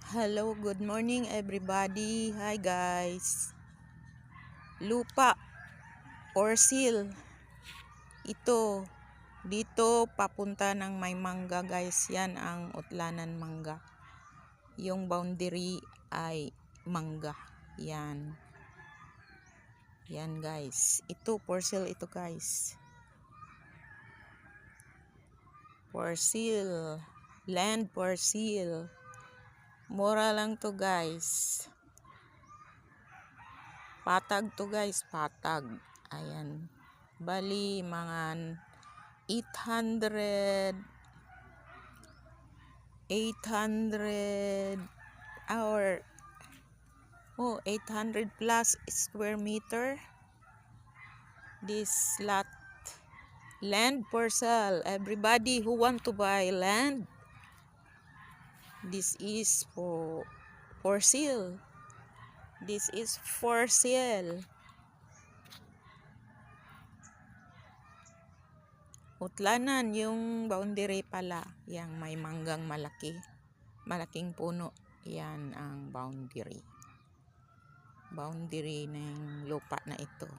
Hello, good morning everybody. Hi guys. Lupa or seal. Ito, dito papunta ng may mangga guys. Yan ang Utlanan Mangga. Yung boundary ay mangga. Yan. Yan guys. Ito for sale ito guys. For sale. Land for sale. Mura lang to guys. Patag to guys, patag. Ayan. Bali, mga 800 or 800 plus square meter. This lot. Land for sale. Everybody who want to buy land, this is for sale. This is for sale. Utlanan yung boundary pala. Yang may manggang malaki. Malaking puno. Yan ang boundary. Boundary ng lupa na ito.